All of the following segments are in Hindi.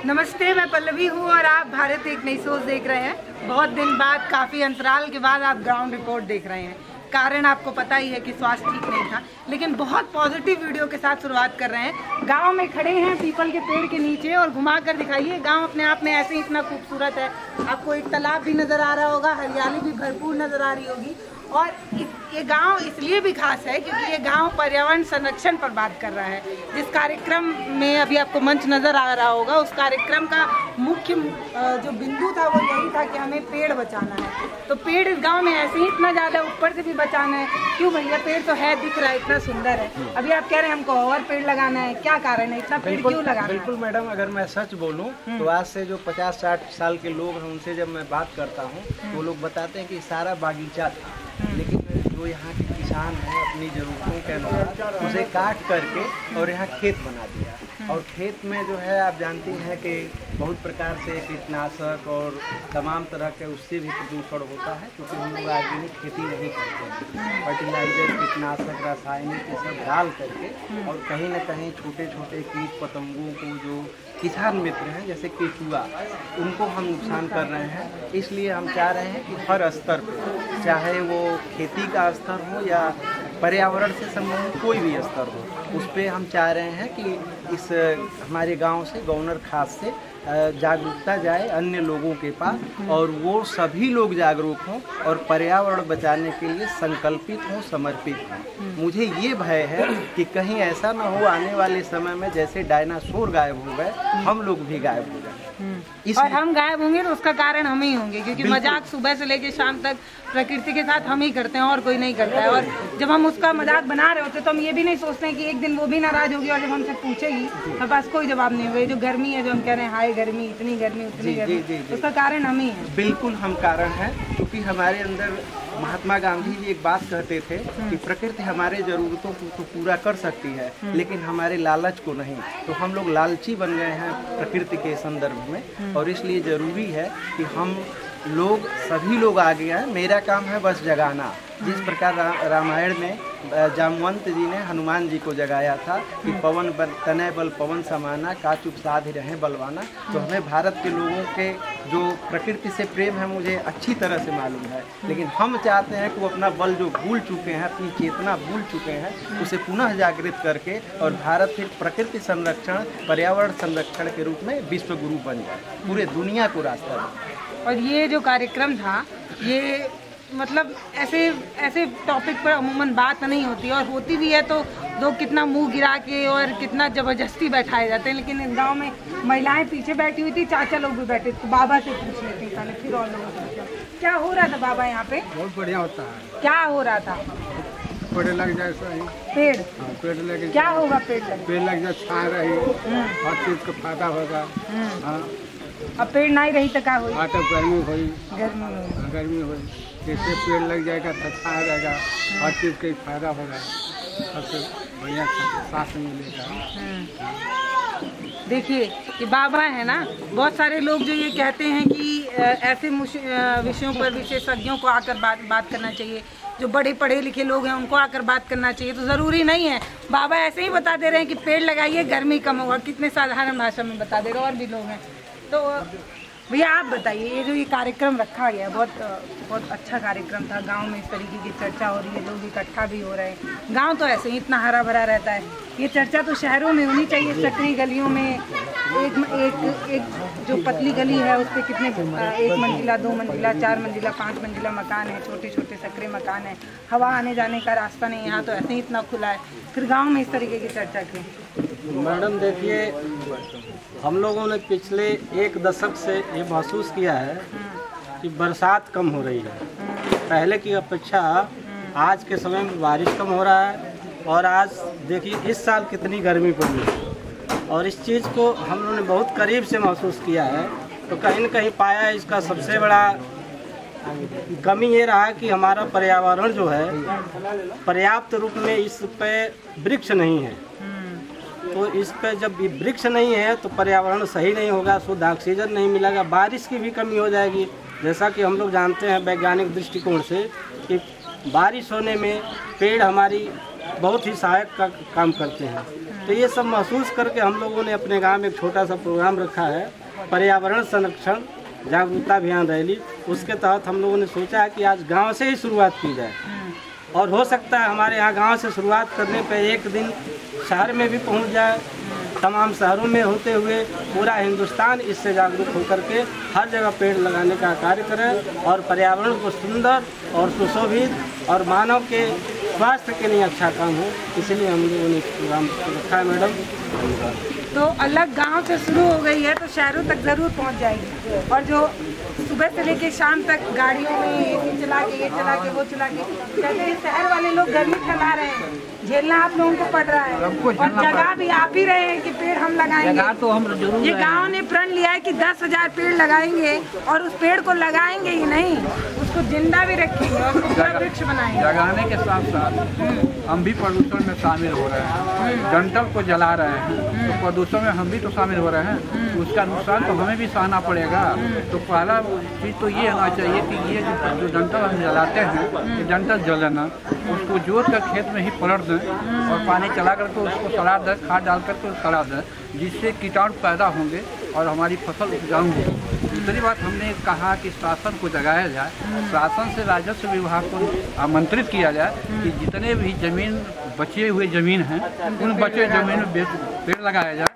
नमस्ते, मैं पल्लवी हूँ और आप भारत एक नई सोच देख रहे हैं। बहुत दिन बाद, काफ़ी अंतराल के बाद आप ग्राउंड रिपोर्ट देख रहे हैं। कारण आपको पता ही है कि स्वास्थ्य ठीक नहीं था, लेकिन बहुत पॉजिटिव वीडियो के साथ शुरुआत कर रहे हैं। गांव में खड़े हैं पीपल के पेड़ के नीचे और घुमा कर दिखाइए। गांव अपने आप में ऐसे ही इतना खूबसूरत है। आपको एक तालाब भी नज़र आ रहा होगा, हरियाली भी भरपूर नज़र आ रही होगी। और ये गांव इसलिए भी खास है क्योंकि ये गांव पर्यावरण संरक्षण पर बात कर रहा है। जिस कार्यक्रम में अभी आपको मंच नज़र आ रहा होगा, उस कार्यक्रम का मुख्य जो बिंदु था वो यही था कि हमें पेड़ बचाना है। तो पेड़ इस गांव में ऐसे ही इतना ज़्यादा ऊपर से भी बचाना है। क्यों भैया, पेड़ तो है, दिख रहा है, इतना सुंदर है। अभी आप कह रहे हैं हमको और पेड़ लगाना है, क्या कारण है, इतना पेड़ क्यों लगाना है? बिल्कुल मैडम, अगर मैं सच बोलूं तो आज से जो 50-60 साल के लोग हैं उनसे जब मैं बात करता हूं तो वो लोग बताते हैं कि सारा बागीचा था, लेकिन जो यहाँ के किसान हैं अपनी ज़रूरतों के अनुसार उसे काट करके और यहाँ खेत बना दिया। और खेत में जो है आप जानती हैं कि बहुत प्रकार से कीटनाशक और तमाम तरह के उससे भी प्रदूषण होता है, क्योंकि हम लोग ऑर्गेनिक खेती नहीं करते हैं। फर्टिलाइजर, कीटनाशक, रासायनिक ये सब डाल करके और कहीं ना कहीं छोटे छोटे कीट पतंगों को जो किसान मित्र हैं जैसे केचुआ, उनको हम नुकसान कर रहे हैं। इसलिए हम चाह रहे हैं कि हर स्तर पर, चाहे वो खेती का स्तर हो या पर्यावरण से संबंधित कोई भी स्तर हो, उस पर हम चाह रहे हैं कि इस हमारे गांव से, गवर्नर खास से जागरूकता जाए अन्य लोगों के पास और वो सभी लोग जागरूक हों और पर्यावरण बचाने के लिए संकल्पित हों, समर्पित हों। मुझे ये भय है कि कहीं ऐसा ना हो आने वाले समय में जैसे डायनासोर गायब हो गए, हम लोग भी गायब हो गए। और हम गायब होंगे तो उसका कारण हम ही होंगे, क्योंकि मजाक सुबह से लेकर शाम तक प्रकृति के साथ हम ही करते हैं और कोई नहीं करता है। और जब हम उसका मजाक बना रहे होते तो हम ये भी नहीं सोचते हैं कि एक दिन वो भी नाराज होगी और जब हमसे पूछेगी हमारे पास कोई जवाब नहीं होगा। जो गर्मी है, जो हम कह रहे हैं हाय गर्मी, इतनी गर्मी, उतनी गर्मी, उसका कारण हम ही है। बिल्कुल हम कारण हैं, क्योंकि हमारे अंदर महात्मा गांधी जी एक बात कहते थे कि प्रकृति हमारे जरूरतों को तो पूरा कर सकती है, लेकिन हमारे लालच को नहीं। तो हम लोग लालची बन गए हैं प्रकृति के संदर्भ में, और इसलिए ज़रूरी है कि हम लोग, सभी लोग आगे आए। मेरा काम है बस जगाना। जिस प्रकार रामायण में जामवंत जी ने हनुमान जी को जगाया था कि पवन तनय बल पवन समाना, का चुप साध रहे बलवाना। तो हमें भारत के लोगों के जो प्रकृति से प्रेम है मुझे अच्छी तरह से मालूम है, लेकिन हम चाहते हैं कि वो अपना बल जो भूल चुके हैं, अपनी चेतना भूल चुके हैं, उसे पुनः जागृत करके और भारत फिर प्रकृति संरक्षण, पर्यावरण संरक्षण के रूप में विश्व गुरु बन जाए, पूरे दुनिया को रास्ता दे। और ये जो कार्यक्रम था, ये मतलब ऐसे टॉपिक पर अमूमन बात नहीं होती, और होती भी है तो लोग कितना मुंह गिरा के और कितना ज़बरदस्ती बैठाए जाते हैं। लेकिन इस गांव में महिलाएं पीछे बैठी हुई थी, चाचा लोग भी बैठे थे। बाबा से पूछ लेते हैं पहले, फिर और लोगों से पूछा क्या हो रहा था बाबा यहाँ पे। बहुत बढ़िया होता है। क्या हो रहा था? पेड़ लग जाए सही। पेड़? हाँ, पेड़ लगे। क्या होगा पेड़ लग जाए, छां रही, हर चीज का फायदा होगा। हाँ। अब पेड़ नहीं रही तो क्या हुई? तो गर्मी हुई, गर्मी हुई। जैसे पेड़ लग जाएगा तो छां रहेगा, हर चीज का फायदा होगा, सबसे बढ़िया सांस मिलेगा। देखिए ये बाबा है ना, बहुत सारे लोग जो ये कहते हैं कि ऐसे विषयों पर विशेषज्ञों को आकर बात करना चाहिए, जो बड़े पढ़े लिखे लोग हैं उनको आकर बात करना चाहिए। तो ज़रूरी नहीं है, बाबा ऐसे ही बता दे रहे हैं कि पेड़ लगाइए गर्मी कम होगा, कितने साधारण भाषा में बता दे रहे, और भी लोग हैं। तो भैया आप बताइए, ये जो ये कार्यक्रम रखा गया, बहुत अच्छा कार्यक्रम था। गांव में इस तरीके की चर्चा हो रही है, लोग इकट्ठा भी हो रहे हैं। गांव तो ऐसे ही इतना हरा भरा रहता है, ये चर्चा तो शहरों में होनी चाहिए। सकरी गलियों में एक जो पतली गली है उस पर कितने 1 मंजिला, 2 मंजिला, 4 मंजिला, 5 मंजिला मकान है, छोटे छोटे सकरे मकान है, हवा आने जाने का रास्ता नहीं। यहाँ तो ऐसे ही इतना खुला है, फिर गाँव में इस तरीके की चर्चा क्यों? मैडम देखिए, हम लोगों ने पिछले 1 दशक से ये महसूस किया है कि बरसात कम हो रही है। पहले की अपेक्षा आज के समय में बारिश कम हो रहा है, और आज देखिए इस साल कितनी गर्मी पड़ी है, और इस चीज़ को हम लोगों ने बहुत करीब से महसूस किया है। तो कहीं न कहीं पाया इसका सबसे बड़ा कमी ये रहा कि हमारा पर्यावरण जो है पर्याप्त रूप में इस पे वृक्ष नहीं है। तो इस पे जब वृक्ष नहीं है तो पर्यावरण सही नहीं होगा, शुद्ध ऑक्सीजन नहीं मिलेगा, बारिश की भी कमी हो जाएगी। जैसा कि हम लोग जानते हैं वैज्ञानिक दृष्टिकोण से कि बारिश होने में पेड़ हमारी बहुत ही सहायक का काम करते हैं। तो ये सब महसूस करके हम लोगों ने अपने गांव में एक छोटा सा प्रोग्राम रखा है, पर्यावरण संरक्षण जागरूकता अभियान रैली। उसके तहत हम लोगों ने सोचा है कि आज गांव से ही शुरुआत की जाए, और हो सकता है हमारे यहाँ गांव से शुरुआत करने पे एक दिन शहर में भी पहुंच जाए, तमाम शहरों में होते हुए पूरा हिंदुस्तान इससे जागरूक होकर के हर जगह पेड़ लगाने का कार्य करे और पर्यावरण को सुंदर और सुशोभित और मानव के स्वास्थ्य के लिए अच्छा काम हो। इसलिए हम लोगों ने प्रोग्राम रखा है मैडम। तो अलग गांव से शुरू हो गई है तो शहरों तक ज़रूर पहुंच जाएगी, और जो सुबह से लेके शाम तक गाड़ियों में ये चला के ये चला के वो चला के, कहते हैं शहर वाले लोग गर्मी फैला रहे हैं, झेलना आप लोगों को पड़ रहा है, और जगह भी आप ही रहे हैं कि पेड़ हम लगाएंगे। तो हम जरूर ये गांव ने प्रण लिया है कि 10,000 पेड़ लगाएंगे, और उस पेड़ को लगाएंगे ही नहीं, उसको जिंदा भी रखेंगे और उसका वृक्ष बनाएंगे। लगाने के साथ साथ हम भी प्रदूषण में शामिल हो रहे हैं, डंठल को जला रहे हैं, तो प्रदूषण में हम भी तो शामिल हो रहे हैं, तो उसका नुकसान तो हमें भी सहना पड़ेगा। तो पहला चीज़ तो ये होना चाहिए कि ये जो डंठल हम जलाते हैं, ये डंठल जलाना, उसको जोत कर खेत में ही पलट दें और पानी चला करके उसको सड़ा दें, खाद डाल करके सड़ा दें, जिससे कीटाणु पैदा होंगे और हमारी फसल उपजाऊ होगी। दूसरी बात हमने कहा कि शासन को जगाया जाए, शासन से राजस्व विभाग को आमंत्रित किया जाए कि जितने भी जमीन बचे हुए जमीन हैं उन बचे जमीन में पेड़ लगाया जाए,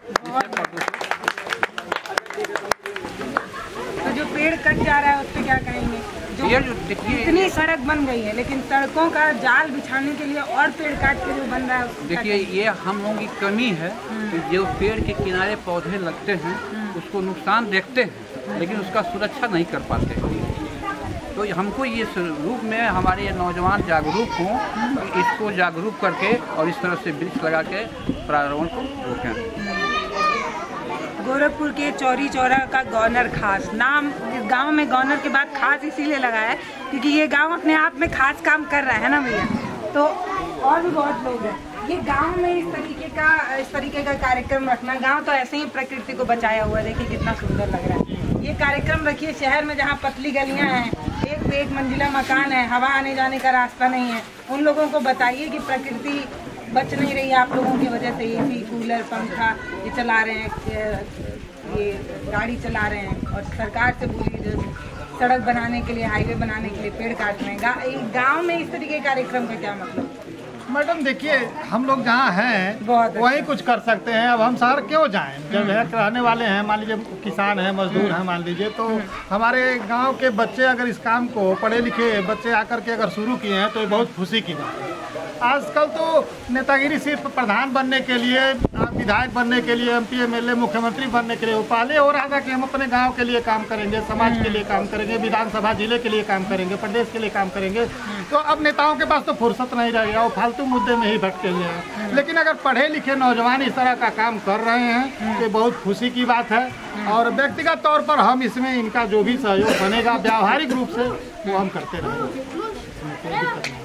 तो जो पेड़ कट जा रहा है उस पर क्या कहेंगे? जो इतनी सड़क बन गई है, लेकिन सड़कों का जाल बिछाने के लिए और पेड़ काट के जो बन रहा है, देखिए ये हम लोगों की कमी है कि जो पेड़ के किनारे पौधे लगते हैं उसको नुकसान देखते हैं लेकिन उसका सुरक्षा नहीं कर पाते। तो हमको ये रूप में हमारे ये नौजवान जागरूक हों, इसको जागरूक करके और इस तरह से वृक्ष लगा के पर्यावरण को रोकें। गोरखपुर के चौरी चौरा का गवर्नर खास नाम, इस गांव में गवर्नर के बाद खास इसीलिए लगा है क्योंकि ये गांव अपने आप में खास काम कर रहा है ना भैया। तो और भी बहुत लोग हैं ये गांव में इस तरीके का कार्यक्रम रखना। गांव तो ऐसे ही प्रकृति को बचाया हुआ है, देखिए कितना सुंदर लग रहा है। ये कार्यक्रम रखिए शहर में जहाँ पतली गलियाँ हैं, एक पे एक मंजिला मकान है, हवा आने जाने का रास्ता नहीं है, उन लोगों को बताइए कि प्रकृति बच नहीं रही है आप लोगों की वजह से। एसी, कूलर, पंखा ये चला रहे हैं, ये गाड़ी चला रहे हैं, और सरकार से बोलिए जो सड़क बनाने के लिए, हाईवे बनाने के लिए पेड़ काट रहे हैं। गाँव में इस तरीके के कार्यक्रम का क्या मतलब? मैडम देखिए, हम लोग जहाँ हैं वहीं कुछ कर सकते हैं। अब हम शहर क्यों जाएं? जब रहने वाले हैं, मान लीजिए किसान हैं, मजदूर हैं मान लीजिए, तो हमारे गांव के बच्चे अगर इस काम को, पढ़े लिखे बच्चे आकर के अगर शुरू किए हैं तो ये बहुत खुशी की बात है। आजकल तो नेतागिरी सिर्फ प्रधान बनने के लिए, विधायक बनने के लिए, MP MLA मुख्यमंत्री बनने के लिए, वो पहले हो रहा था कि हम अपने गांव के लिए काम करेंगे, समाज के लिए काम करेंगे, विधानसभा जिले के लिए काम करेंगे, प्रदेश के लिए काम करेंगे। तो अब नेताओं के पास तो फुर्सत नहीं रह गया, वो फालतू मुद्दे में ही भटके हुए हैं। लेकिन अगर पढ़े लिखे नौजवान इस तरह का काम कर रहे हैं तो बहुत खुशी की बात है, और व्यक्तिगत तौर पर हम इसमें इनका जो भी सहयोग बनेगा व्यावहारिक रूप से वो हम करते रहेंगे।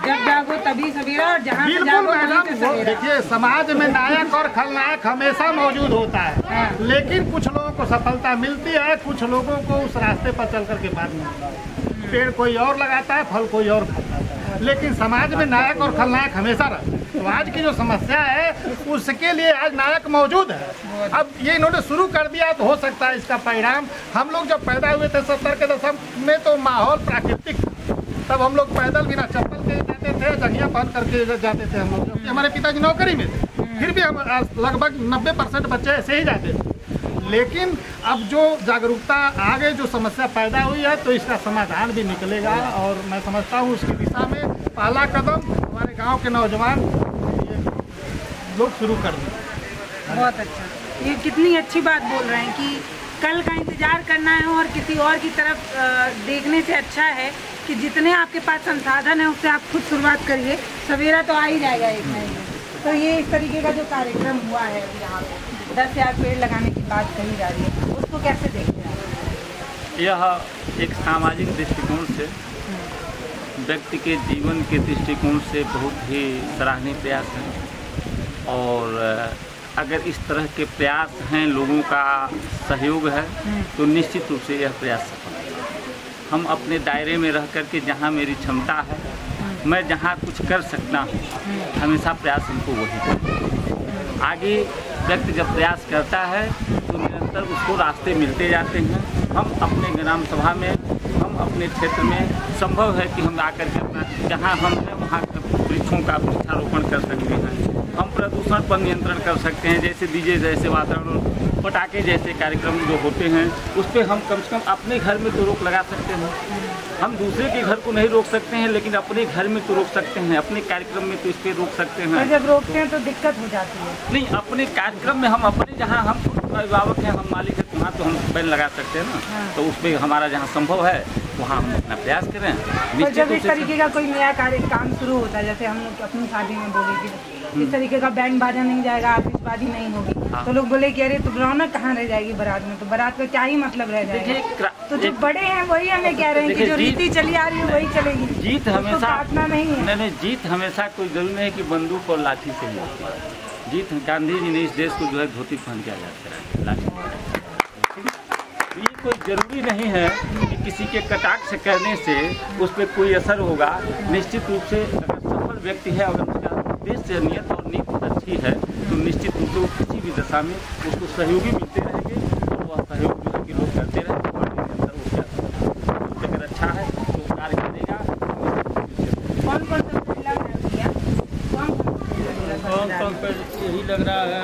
जब जागो तभी सवेरा, और जहाँ बिल्कुल मैडम, देखिए समाज में नायक और खलनायक हमेशा मौजूद होता है, लेकिन कुछ लोगों को सफलता मिलती है, कुछ लोगों को उस रास्ते पर चल करके बाद मिलता है। पेड़ कोई और लगाता है, फल कोई और खाता है, लेकिन समाज में नायक और खलनायक हमेशा रहता है। तो आज की जो समस्या है उसके लिए आज नायक मौजूद है। अब ये इन्होंने शुरू कर दिया तो हो सकता है इसका परिणाम, हम लोग जब पैदा हुए थे 70 के दशक में तो माहौल प्राकृतिक, तब हम लोग पैदल बिना चप्पल के जाते थे, जंघिया पहन करके जाते थे हम लोग, क्योंकि हमारे पिताजी नौकरी में थे, फिर भी हम लगभग 90% बच्चे ऐसे ही जाते थे। लेकिन अब जो जागरूकता आगे जो समस्या पैदा हुई है तो इसका समाधान भी निकलेगा, और मैं समझता हूँ उसकी दिशा में पहला कदम हमारे गांव के नौजवान लोग शुरू कर दें। बहुत अच्छा, ये कितनी अच्छी बात बोल रहे हैं कि कल का इंतजार करना है और किसी और की तरफ देखने से अच्छा है कि जितने आपके पास संसाधन है उससे आप खुद शुरुआत करिए, सवेरा तो आ ही जाएगा एक महीने। तो ये इस तरीके का जो कार्यक्रम हुआ है यहाँ पे 10,000 पेड़ लगाने की बात कही जा रही है, उसको कैसे देखते हैं? यह एक सामाजिक दृष्टिकोण से, व्यक्ति के जीवन के दृष्टिकोण से बहुत ही सराहनीय प्रयास है, और अगर इस तरह के प्रयास हैं, लोगों का सहयोग है, तो निश्चित रूप से यह प्रयास सफल है। हम अपने दायरे में रह कर के जहाँ मेरी क्षमता है, मैं जहाँ कुछ कर सकता हूँ, हमेशा प्रयास इनको वही करूँ। आगे व्यक्ति जब प्रयास करता है तो निरंतर उसको रास्ते मिलते जाते हैं। हम अपने ग्राम सभा में, हम अपने क्षेत्र में संभव है कि हम आकर के अपना जहाँ हम हैं वहाँ वृक्षों का वृक्षारोपण कर सकते हैं। हम प्रदूषण पर नियंत्रण कर सकते हैं, जैसे डीजे जैसे वातावरण पटाखे जैसे कार्यक्रम जो होते हैं उस पर हम कम से कम अपने घर में तो रोक लगा सकते हैं। हम दूसरे के घर को नहीं रोक सकते हैं, लेकिन अपने घर में तो रोक सकते हैं, अपने कार्यक्रम में तो इस पर रोक सकते हैं। जब रोकते हैं तो दिक्कत हो जाती है। नहीं, अपने कार्यक्रम में हम अपने जहाँ हम अभिभावक हैं, हम मालिक हैं, वहाँ तो हम बैन लगा सकते हैं ना। तो उसमें हमारा जहाँ संभव है वहाँ हम अपना प्रयास करें। तो जब इस तरीके का कोई नया काम शुरू होता है, जैसे हम लोग अपनी शादी में बोले कि इस तरीके का बैंड बाजा नहीं जाएगा, आतिशबाजी नहीं होगी, तो लोग बोले कि अरे तो रौनक कहाँ रह जाएगी बारात में, तो बारात का क्या ही मतलब रह जाएगा। तो जो बड़े हैं वही हमें कह रहे हैं कि जो रीति चली आ रही है वही चलेगी। जीत हमेशा काटना नहीं है। नहीं, जीत हमेशा कोई जरूरी नहीं है कि बंदूक और लाठी से ही होती है। जीत गांधी जी ने इस देश को जो है धोती पहन के आजाद कराया, लाठी। ये कोई जरूरी नहीं है कि किसी के कटाक्ष करने से उस पर कोई असर होगा। निश्चित रूप से अगर सफल व्यक्ति है, अगर उसका उद्देश्य नियत और नीति अच्छी है तो निश्चित रूप से वो किसी भी दशा में उसको सहयोगी मिलते रहेंगे और वह सहयोग जो है कि लोग करते रहेंगे। अगर अच्छा है तो कार्य करेगा। कौन कौन सा जिला में किया? कौन पे यही लग रहा है,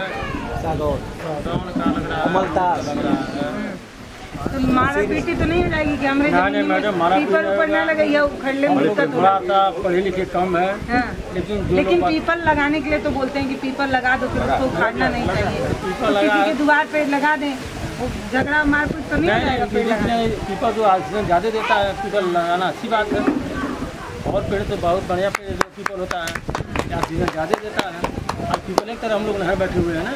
सागौर का लग रहा है, अमलतास लग रहा है। तो मारा पीटी तो नहीं हो जाएगी कि हमारे नहीं मैडम, मारा पीपल ऊपर न लगे या उखड़ने में दिक्कत थोड़ा सा पढ़े लिखे कम है। हाँ। लेकिन लोग पीपल लगाने के लिए तो बोलते हैं कि पीपल लगा दो, फिर उसको उखाड़ना नहीं चाहिए। पीपल तो किसी के द्वार पे लगा दें, वो झगड़ा मारपीट तो नहीं हो जाएगा पेड़ लगाने? पीपल जो ऑक्सीजन ज़्यादा देता है, पीपल लगाना अच्छी बात है। और पेड़ तो बहुत बढ़िया पेड़ जो पीपल होता है, ऑक्सीजन ज़्यादा देता है। अब पीपल एक तरह हम लोग नहर बैठे हुए हैं ना,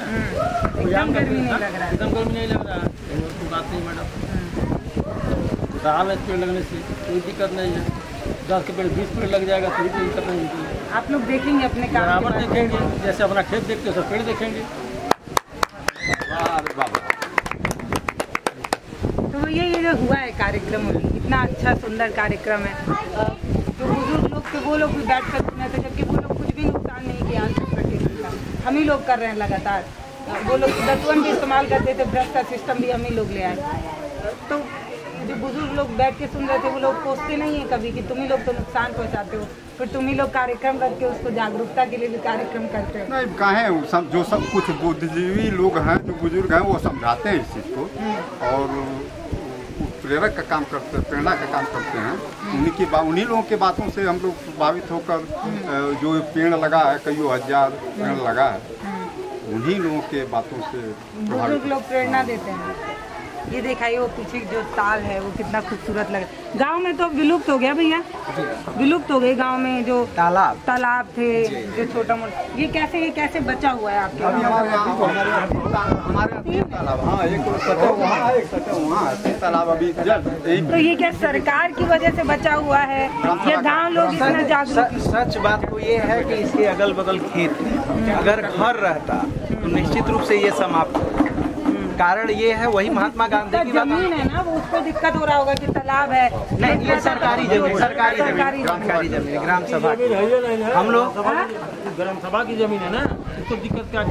एकदम गर्मी नहीं लग रहा है। एकदम गर्मी नहीं लग रहा है। कोई बात नहीं मैडम, साल में पेड़ लगने से कोई दिक्कत नहीं है। 10 के पेड़ 20 पेड़ लग जाएगा तो कोई दिक्कत नहीं होती। आप लोग देखेंगे अपने काम बराबर देखेंगे, जैसे अपना खेत देखते हो सब पेड़ देखेंगे। तो ये जो हुआ है कार्यक्रम, इतना अच्छा सुंदर कार्यक्रम है। जो बुजुर्ग लोग थे वो लोग भी बैठ कर सुने थे, जबकि वो लोग कुछ भी नुकसान नहीं किया। हम ही लोग कर रहे हैं लगातार। वो लोग दतवन भी इस्तेमाल करते थे, ब्रश का सिस्टम भी हम ही लोग ले आए। तो जो बुजुर्ग लोग बैठ के सुन रहे थे वो लोग सोचते नहीं है कभी कि तुम ही लोग तो नुकसान पहुंचाते हो, फिर तुम ही लोग कार्यक्रम रख के उसको जागरूकता के लिए भी कार्यक्रम करते हो। नहीं कहें सब जो सब कुछ बुद्धिजीवी लोग हैं, जो बुजुर्ग हैं, वो समझाते हैं इस चीज़ को और प्रेरक का काम करते हैं, प्रेरणा का काम करते हैं। उन्हीं लोगों के बातों से हम लोग प्रभावित होकर जो पेड़ लगा है, कई हजार पेड़ लगा है, उन्हीं लोगों के बातों से बुजुर्ग लोग प्रेरणा देते हैं। ये दिखाइए वो पीछे जो ताल है वो कितना खूबसूरत लगे। गांव में तो विलुप्त हो गया भैया, विलुप्त हो गए गांव में जो तालाब थे, जो छोटा मोटा। ये कैसे बचा हुआ है आपके? हमारे तालाब, हाँ, एक सतह वहाँ है, एक सतह वहाँ है, तालाब अभी। तो ये क्या सरकार की वजह से बचा हुआ है या गाँव लोग इतना जागरूक? सच बात तो ये है कि इसके अगल बगल खेत है। अगर घर रहता तो निश्चित रूप से ये समाप्त होता। कारण ये है वही महात्मा गांधी की बात जमीन है ना, वो उसको दिक्कत हो रहा होगा कि तालाब है। नहीं, ये सरकारी जमीन, सरकारी जमीन, ग्राम सभा की। हम लोग ग्राम सभा की जमीन है ना, उसको दिक्कत क्या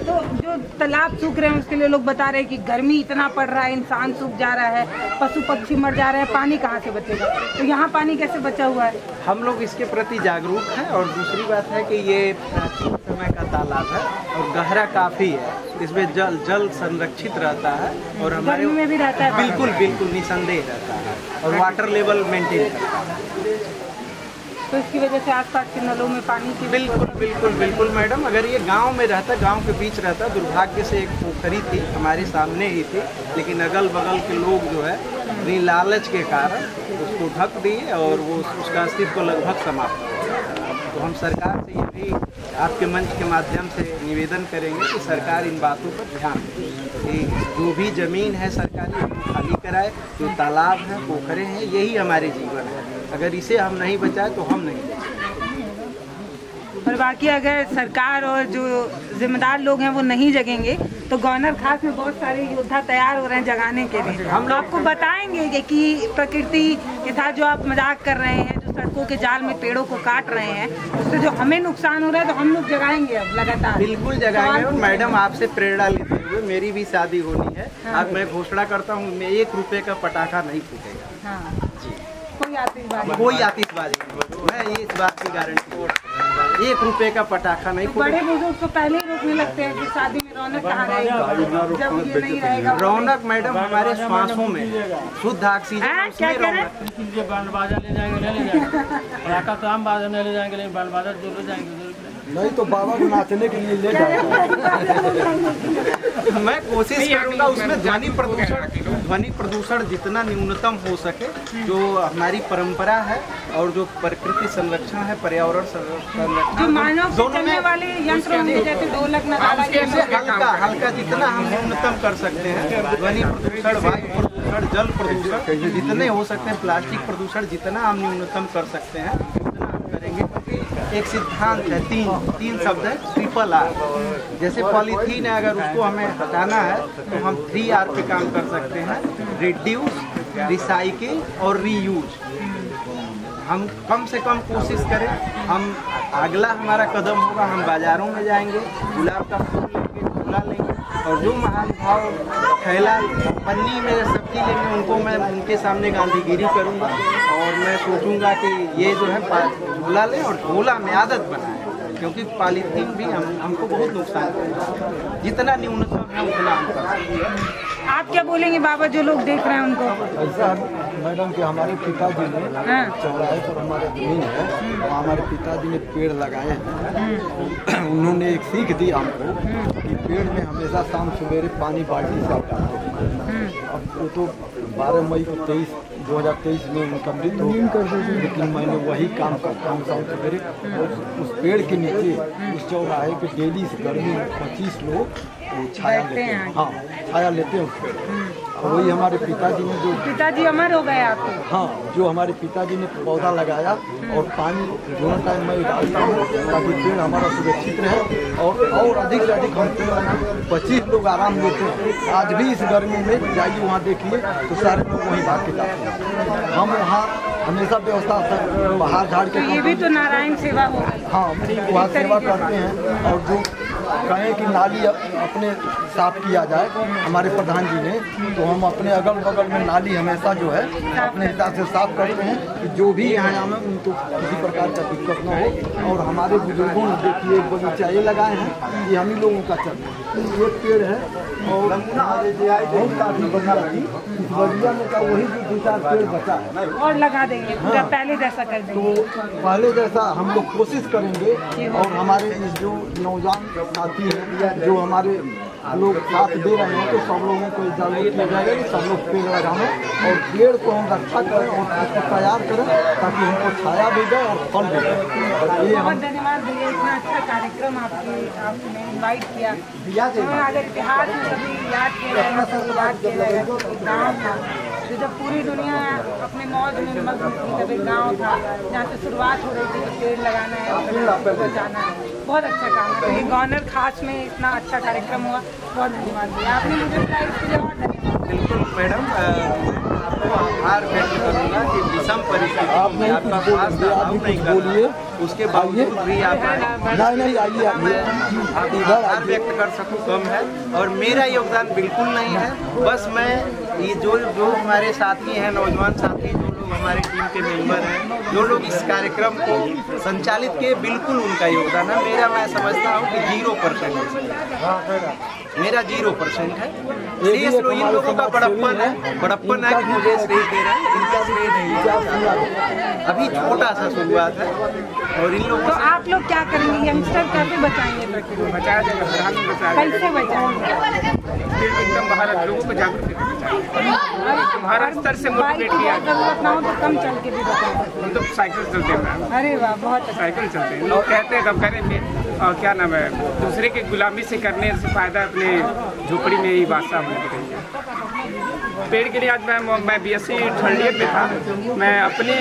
तो जो तालाब सूख रहे हैं उसके लिए लोग बता रहे हैं कि गर्मी इतना पड़ रहा है, इंसान सूख जा रहा है, पशु पक्षी मर जा रहे हैं, पानी कहाँ से बचेगा? तो यहाँ पानी कैसे बचा हुआ है? हम लोग इसके प्रति जागरूक हैं। और दूसरी बात है कि ये प्राचीन समय का तालाब है और गहरा काफी है, इसमें जल संरक्षित रहता है और हमारे गर्मी में भी रहता है। बिल्कुल निसंदेह रहता है और वाटर लेवल मेंटेन करता है। तो इसकी वजह से आसपास के नलों में पानी की बिल्कुल मैडम। अगर ये गांव में रहता, गांव के बीच रहता, दुर्भाग्य से एक पोखरी थी हमारे सामने ही थी, लेकिन अगल बगल के लोग जो है अपनी लालच के कारण उसको ढक दिए और वो उसका अस्तित्व लगभग समाप्त हो गया। तो हम सरकार से ये भी आपके मंच के माध्यम से निवेदन करेंगे कि सरकार इन बातों पर ध्यान दे कि जो भी ज़मीन है सरकारी खाली कराए, जो तालाब है, पोखरे हैं, यही हमारे जीवन है। अगर इसे हम नहीं बचाए तो हम नहीं बचाए। और बाकी अगर सरकार और जो जिम्मेदार लोग हैं वो नहीं जगेंगे तो गवर्नर खास में बहुत सारे योद्धा तैयार हो रहे हैं जगाने के लिए। हम आपको बताएंगे कि प्रकृति के साथ जो आप मजाक कर रहे हैं, जो सड़कों के जाल में पेड़ों को काट रहे हैं, उससे जो हमें नुकसान हो रहा है तो हम लोग जगाएंगे अब लगातार। बिल्कुल जगाएंगे। और मैडम आपसे प्रेरणा लेते हुए मेरी भी शादी होनी है। अब मैं घोषणा करता हूँ, मैं 1 रुपए का पटाखा नहीं फूटेगा। हाँ जी, कोई आतिशबाजी मैं इस बात की गारंटी, 1 रुपए का पटाखा नहीं फूटेगा। बड़े बुजुर्ग तो पहले ही रोकने लगते हैं कि शादी में रौनक कहाँ रहेगी जब ये नहीं रहेगा। रौनक मैडम हमारे श्वासों में, शुद्ध ऑक्सीजन क्या कह रहे ये बैंड बाजा ले जाएंगे, ले जाएंगे पटाखा तो हम बाद में ले जाएंगे, लेकिन बैंड बाजा जो ले जाएंगे नहीं तो बाबा को नाचने के लिए ले जाएंगे। मैं कोशिश करूंगा उसमें ध्वनि प्रदूषण जितना न्यूनतम हो सके। जो हमारी परंपरा है और जो प्रकृति संरक्षण है, पर्यावरण संरक्षण, जो मानव से चलने वाले यंत्र होंगे जैसे ढोलक नगाड़ा, हल्का जितना हम न्यूनतम कर सकते हैं। ध्वनि प्रदूषण, वायु प्रदूषण, जल प्रदूषण जितने हो सकते हैं, प्लास्टिक प्रदूषण जितना हम न्यूनतम कर सकते हैं उतना हम करेंगे। एक सिद्धांत है, तीन शब्द है, ट्रिपल R। जैसे पॉलीथीन है, अगर उसको हमें हटाना है तो हम 3R पे काम कर सकते हैं, रिड्यूस, रिसाइकिल और रीयूज। हम कम से कम कोशिश करें। हम अगला हमारा कदम होगा, हम बाजारों में जाएंगे, गुलाब का फूल लेंगे, झूला लेंगे, और जो महानुभाव थैला पन्नी में सब्जी लेंगे उनको मैं उनके सामने गांधीगिरी करूंगा। और मैं सोचूंगा कि ये जो है झोला लें और झोला में आदत बनाएं, क्योंकि पॉलीथीन भी हमको बहुत नुकसान करता है। जितना न्यूनतम है उतना हम कर सकते हैं। आप क्या बोलेंगे बाबा, जो लोग देख रहे हैं उनको? ऐसा मैडम कि हमारे पिताजी ने चौराहे पर हमारे जमीन है, वहाँ हमारे पिताजी ने पेड़ लगाए हैं। उन्होंने एक सीख दी हमको कि पेड़ में हमेशा शाम सवेरे पानी बाल्टी से आप डालते हैं। अब वो तो 12 मई को 2023 में उनका मृत्यु हो गया, लेकिन मैंने वही काम करता हूँ शाम सवेरे। उस पेड़ के नीचे, उस चौराहे पे डेली से गर्मी में 25 लोग छाया लेते हैं। हाँ, छाया लेते हैं उस पेड़। और वही हमारे पिताजी ने पिताजी अमर हो गए आपके। हाँ, जो हमारे पिताजी ने पौधा लगाया और पानी दोनों टाइम मैं डालता हूँ ताकि पेड़ हमारा सुरक्षित रहे। और अधिक से अधिक हम पेड़ 25 लोग आराम देते हैं। आज भी इस गर्मी में जाइए वहाँ देखिए तो सारे लोग वहीं भाग के जाते हैं। हम वहाँ हमेशा व्यवस्था बाहर झाड़ के, ये भी तो नारायण सेवा हो। हाँ, वहाँ सेवा करते हैं। और जो कहें कि नाली अपने साफ किया जाए हमारे प्रधान जी ने, तो हम अपने अगल बगल में नाली हमेशा जो है अपने हिसाब से साफ करते हैं कि जो भी यहाँ आए उनको किसी प्रकार का दिक्कत न हो। और हमारे बुजुर्गों ने देखिए एक बगीचा ये लगाए हैं, ये हम ही लोगों का चल ये पेड़ है। और बहुत काफी बढ़िया लगी इस बगिया में का, वही जो 2-4 पेड़ बचा है और लगा देंगे पूरा पहले जैसा कर देंगे। तो पहले जैसा हम लोग कोशिश करेंगे। और हमारे जो नौजवान साथी हैं, जो हमारे लोग साथ दे रहे हैं, तो सब लोगों को जागरूक किया जाएगा कि सब लोग पेड़ लगाएं और पेड़ को हम रक्षा करें और उसको तैयार करें ताकि हमको छाया भी दे और फल भी दे। बहुत धन्यवाद भैया, इतना अच्छा कार्यक्रम आपने इन्वाइट किया। अगर इतिहास में कभी याद किया जाएगा तो याद किया जाएगा कि गाँव था जो जब पूरी दुनिया अपने मौज में मग्न थी, तब एक गाँव था जहाँ से शुरुआत हो रही थी कि पेड़ लगाना है और बचाना है। बहुत अच्छा काम है। तो ये गवर्नर खास में इतना अच्छा कार्यक्रम हुआ, बहुत धन्यवाद भैया, आपने मुझे बताया इसके लिए बहुत धन्यवाद। बिल्कुल मैडम, आपको आभार व्यक्त करूँगा कि विषम परिस्थिति में आपका पास नहीं बोलिए, उसके बावजूद भी आप आभार व्यक्त कर सकूँ कम है। और मेरा योगदान बिल्कुल नहीं है, बस मैं ये जो हमारे साथी हैं, नौजवान साथी, जो लोग हमारे टीम के मेंबर हैं, जो लोग इस कार्यक्रम को संचालित किए, बिल्कुल उनका योगदान है। मेरा मैं समझता हूँ कि 0% है, मेरा 0% है। श्रेय इन लोगों का बड़प्पन है कि मुझे श्रेय दे रहे हैं, इनका श्रेय नहीं। अभी छोटा सा शुरुआत है और इन लोगों तो आप लोग क्या करेंगे, यंगस्टर कैसे बचाएंगे? बचाया जाएगा, कैसे बचाएंगे? एकदम भारत लोगों को जागरूक भारत स्तर से मोटिवेट किया। जरूरत ना हो तो कम चल के भी बचाएंगे। हम तो साइकिल चलते हैं। अरे वाह, बहुत अच्छा। साइकिल चलते हैं, लोग कहते हैं कब करेंगे, और क्या नाम है, दूसरे के गुलामी से करने से फ़ायदा अपने झोपड़ी में ही वासा होने के लिए। पेड़ के लिए आज मैं BSc थर्ड ईयर में था। मैं अपने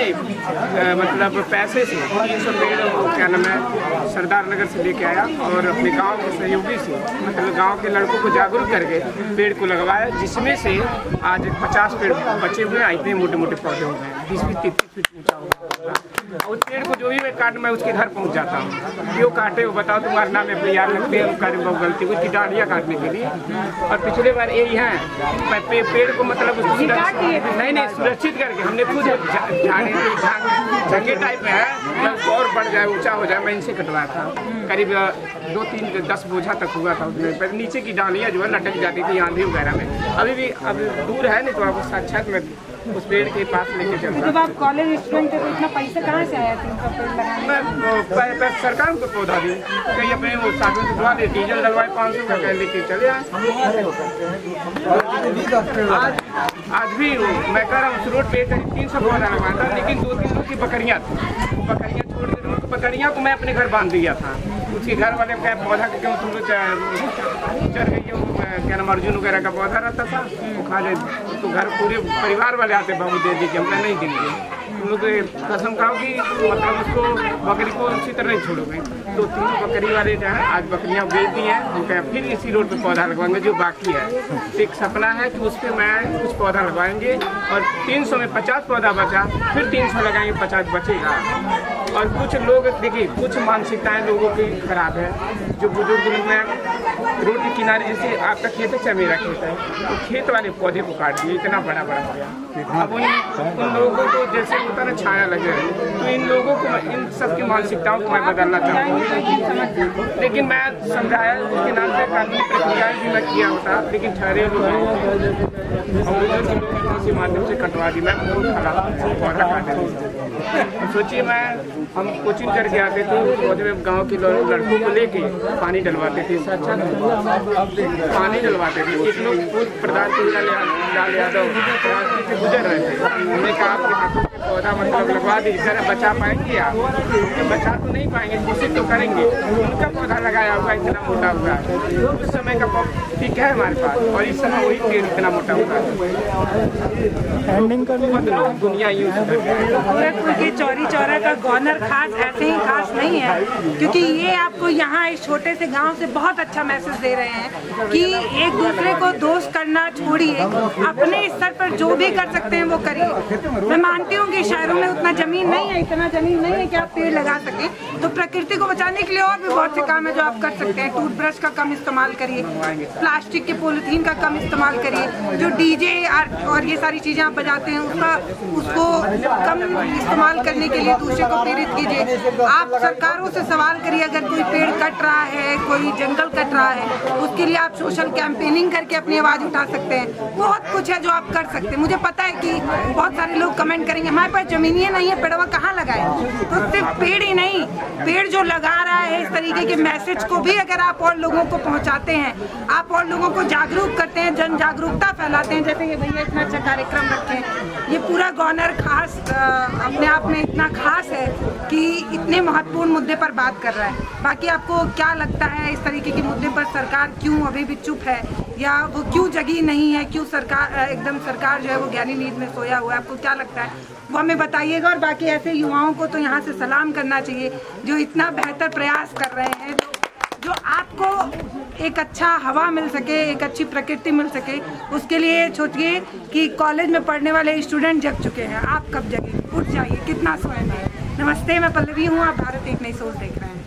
मतलब पैसे से 300 पेड़ क्या नाम है सरदार नगर से लेके आया और अपने गांव के सहयोगी से मतलब गांव के लड़कों को जागरूक करके पेड़ को लगवाया, जिसमें से आज 50 पेड़ बचे हुए हैं। इतने मोटे मोटे पौधे हो गए, 20-30 फीट ऊँचा हुआ। उस पेड़ को जो भी मैं काट मैं उसके घर पहुँच जाता हूँ, क्यों काटे वो बताओ, तुम्हारे नाम अपने यार लगते हैं कार्य बहुत गलती हुई उसकी डालियाँ काटने के लिए। और पिछले बार यही है पेड़ को मतलब नहीं सुरक्षित करके हमने खुद झंगे टाइप में है और बढ़ जाए ऊंचा हो जाए, मैं इनसे कटवाया था। करीब 2-3-10 बोझा तक हुआ था उसमें। नीचे की डालियाँ जो है लटक जाती थी आंधी वगैरह में। अभी दूर है नहीं तो आपको साक्षात में उस पेड़ के पास लेके चलता। जब आप कॉलेज स्टूडेंट थे तो इतना पैसा कहाँ से आया था? मैं सरकार को पौधा दी, कहीं अपने वो साधन से दुआ दे, डीजल डलवाए 500 का लेके चले आए। आज भी मैं कह रहा हूँ उस रोड पे 300 पौधा लगवाया था, लेकिन 2-3 लोग की बकरियाँ थी, बकरियाँ छोड़ के बकरियाँ को मैं अपने घर बांध दिया था। उसके घर वाले क्या पौधा क्यों तुम चढ़ गई हो, क्या नाम अर्जुन वगैरह का पौधा रहता था, वो खा जाए तो घर पूरे परिवार वाले आते बाबू दे दीजिए, हमने नहीं देंगे। तुम लोग कसम खाओ कि मतलब उसको बकरी को उसी तरह नहीं छोड़ोगे। तो 3 बकरी वाले जो है आज बकरियाँ बेच दी हैं, उनका फिर इसी रोड पे पौधा लगवाएंगे जो बाकी है। एक सपना है कि उस पर मैं कुछ पौधा लगवाएंगे और 300 में 50 पौधा बचा, फिर 300 लगाएंगे, 50 बचेगा। और कुछ लोग देखिए कुछ मानसिकताएं लोगों की खराब है, जो बुजुर्ग लोग हैं रोड के किनारे, जैसे आपका खेत है, मेरा खेत है, तो खेत वाले पौधे को काट दिए, इतना बड़ा हो गया। अब उन लोगों को जैसे होता ना छाया लगे, तो इन लोगों को इन सब की मानसिकताओं को मैं बदलना चाहता हूँ। लेकिन मैं समझाया उसके नाम पे कानूनी प्रक्रिया भी मैं किया होता, लेकिन ठहरे लोग किसी माध्यम से कटवा दी। मैं बहुत खराब पौधा काटे। सोचिए हम कोचिंग करके आते थे, पौधे में गाँव के लड़कों को लेके पानी डलवाते थे, पानी डलवाते थे। एक लोग प्रधान लाल यादव से गुजर रहे थे, उन्होंने कहा आपके हाथों से पौधा मतलब लगवा दीजिए, बचा पाएंगे आप? बचा तो नहीं पाएंगे, कोशिश तो करेंगे। उनका पौधा लगाया हुआ इतना मोटा हुआ है, उस समय का ठीक है हमारे पास, और इस समय वही पेड़ इतना मोटा हुआ है। दुनिया यूज के चौरी चौरा का गवर्नर खास ऐसे ही खास नहीं है, क्योंकि ये आपको यहाँ इस छोटे से गांव से बहुत अच्छा मैसेज दे रहे हैं कि एक दूसरे को दोस्त करना छोड़िए, अपने स्तर पर जो भी कर सकते हैं वो करिए। मैं मानती हूँ कि शहरों में उतना जमीन नहीं है, इतना जमीन नहीं है कि आप पेड़ लगा सकें, तो प्रकृति को बचाने के लिए और भी बहुत से काम है जो आप कर सकते हैं। टूथब्रश का कम इस्तेमाल करिए, प्लास्टिक के पॉलीथीन का कम इस्तेमाल करिए, जो डीजे और ये सारी चीजें आप बजाते हैं उसको कम इस्तेमाल करने के लिए दूसरे को प्रेरित कीजिए। आप सरकारों से सवाल करिए, अगर कोई पेड़ कट रहा है, कोई जंगल कट रहा है, उसके लिए आप सोशल कैंपेनिंग करके अपनी आवाज उठा सकते हैं। बहुत कुछ है जो आप कर सकते हैं। मुझे पता है कि बहुत सारे लोग कमेंट करेंगे हमारे पास जमीन ही नहीं है, पेड़वा कहाँ लगाए? तो सिर्फ पेड़ ही नहीं, पेड़ जो लगा रहा है इस तरीके के मैसेज को भी अगर आप और लोगों को पहुँचाते हैं, आप और लोगों को जागरूक करते हैं, जन जागरूकता फैलाते हैं, जैसे ये भैया इतना अच्छा कार्यक्रम रखे हैं। ये पूरा गवर्नर खास अपने आप में इतना खास है कि इतने महत्वपूर्ण मुद्दे पर बात कर रहा है। बाकी आपको क्या लगता है इस तरीके के मुद्दे पर सरकार क्यों अभी भी चुप है, या वो क्यों जगी नहीं है, क्यों सरकार जो है वो गहरी नींद में सोया हुआ है? आपको क्या लगता है वो हमें बताइएगा। और बाकी ऐसे युवाओं को तो यहाँ से सलाम करना चाहिए जो इतना बेहतर प्रयास कर रहे हैं, जो आपको एक अच्छा हवा मिल सके, एक अच्छी प्रकृति मिल सके। उसके लिए सोचिए कि कॉलेज में पढ़ने वाले स्टूडेंट जग चुके हैं, आप कब जगे? उठ जाइए, कितना सोएंगे। नमस्ते, मैं पल्लवी हूँ, आप भारत एक नई सोच देख रहे हैं।